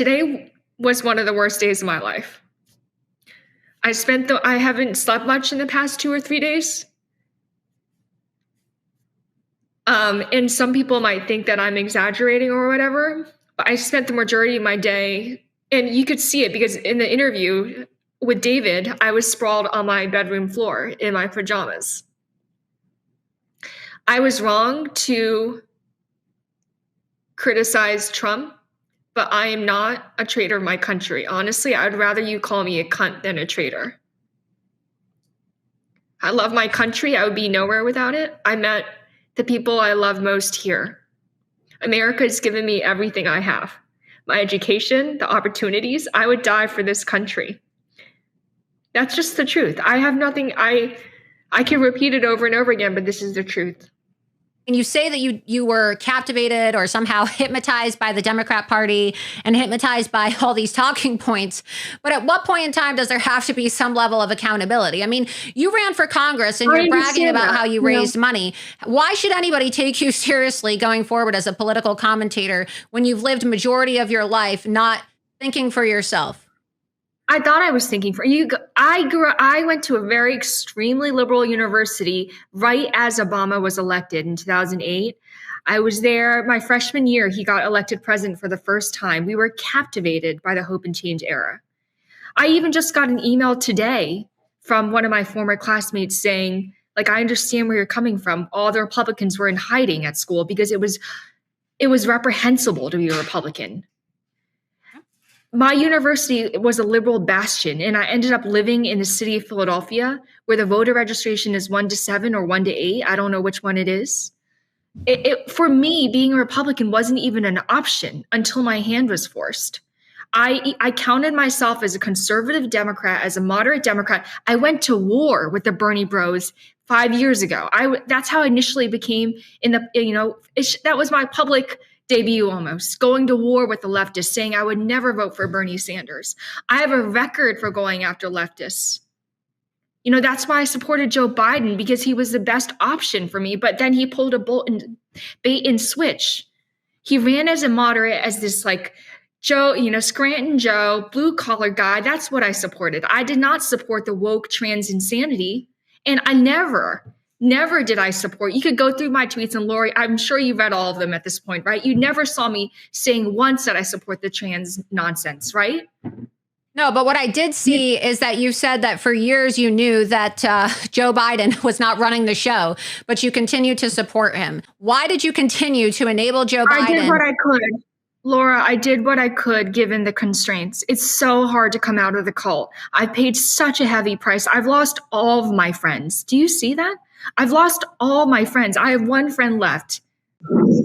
Today was one of the worst days of my life. I haven't slept much in the past 2 or 3 days. And some people might think that I'm exaggerating or whatever, but I spent the majority of my day, and you could see it because in the interview with David, I was sprawled on my bedroom floor in my pajamas. I was wrong to criticize Trump, but I am not a traitor of my country. Honestly, I'd rather you call me a cunt than a traitor. I love my country. I would be nowhere without it. I met the people I love most here. America has given me everything I have. My education, the opportunities. I would die for this country. That's just the truth. I have nothing. I can repeat it over and over again, but this is the truth. And you say that you were captivated or somehow hypnotized by the Democrat Party and hypnotized by all these talking points. But at what point in time does there have to be some level of accountability? I mean, you ran for Congress and you're bragging about how you raised money. Why should anybody take you seriously going forward as a political commentator when you've lived majority of your life not thinking for yourself? I thought I was thinking for you. I went to a very extremely liberal university right as Obama was elected in 2008. I was there my freshman year. He got elected president for the first time. We were captivated by the hope and change era. I even just got an email today from one of my former classmates saying, like, I understand where you're coming from. All the Republicans were in hiding at school because it was reprehensible to be a Republican. My university was a liberal bastion, and I ended up living in the city of Philadelphia, where the voter registration is 1 to 7 or 1 to 8. I don't know which one it is. For me, being a Republican wasn't even an option until my hand was forced. I counted myself as a conservative Democrat, as a moderate Democrat. I went to war with the Bernie bros 5 years ago. That's how I initially became that was my public debut almost, going to war with the leftists, saying I would never vote for Bernie Sanders. I have a record for going after leftists. That's why I supported Joe Biden, because he was the best option for me, but then he pulled a bait and switch. He ran as a moderate, as this like Joe, Scranton Joe, blue collar guy. That's what I supported. I did not support the woke trans insanity. And I never did I support. You could go through my tweets, and Lori, I'm sure you read all of them at this point, right? You never saw me saying once that I support the trans nonsense, right? No, but what I did see is that you said that for years you knew that Joe Biden was not running the show, but you continued to support him. Why did you continue to enable Joe Biden? I did what I could. Laura, I did what I could given the constraints. It's so hard to come out of the cult. I paid such a heavy price. I've lost all of my friends. Do you see that? I've lost all my friends. I have one friend left.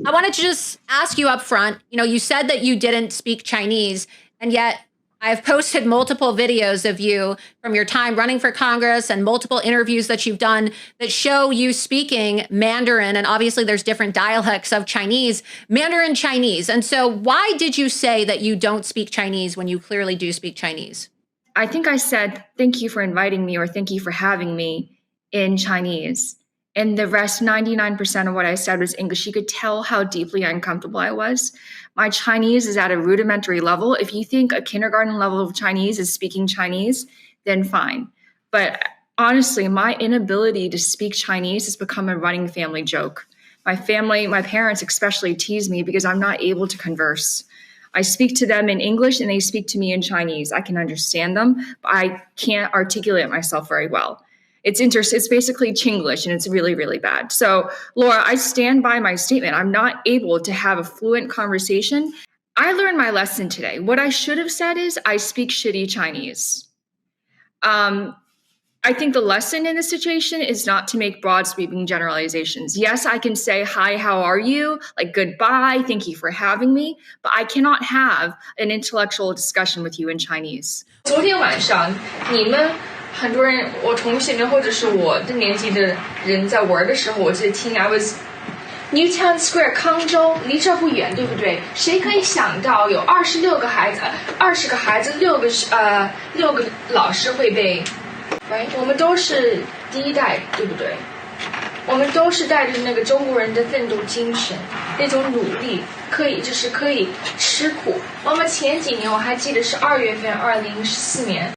I wanted to just ask you up front, you said that you didn't speak Chinese, and yet I've posted multiple videos of you from your time running for Congress and multiple interviews that you've done that show you speaking Mandarin. And obviously there's different dialects of Chinese, Mandarin Chinese. And so why did you say that you don't speak Chinese when you clearly do speak Chinese? I think I said, thank you for inviting me, or thank you for having me, in Chinese. And the rest, 99% of what I said was English. You could tell how deeply uncomfortable I was. My Chinese is at a rudimentary level. If you think a kindergarten level of Chinese is speaking Chinese, then fine. But honestly, my inability to speak Chinese has become a running family joke. My parents especially tease me because I'm not able to converse. I speak to them in English and they speak to me in Chinese. I can understand them, but I can't articulate myself very well. It's basically Chinglish, and it's really, really bad. So, Laura, I stand by my statement. I'm not able to have a fluent conversation. I learned my lesson today. What I should have said is, I speak shitty Chinese. I think the lesson in this situation is not to make broad sweeping generalizations. Yes, I can say, hi, how are you? Like, goodbye, thank you for having me. But I cannot have an intellectual discussion with you in Chinese. 昨天晚上，你们很多人，我同学们或者是我的年纪的人在玩的时候，我记得听 I was Newtown Square 康州，离这不远，对不对？谁可以想到有20个孩子，6个老师会被，right？ 我们都是第一代，对不对？我们都是带着那个中国人的奋斗精神，那种努力，可以吃苦。我们前几年我还记得是2月份，2014年。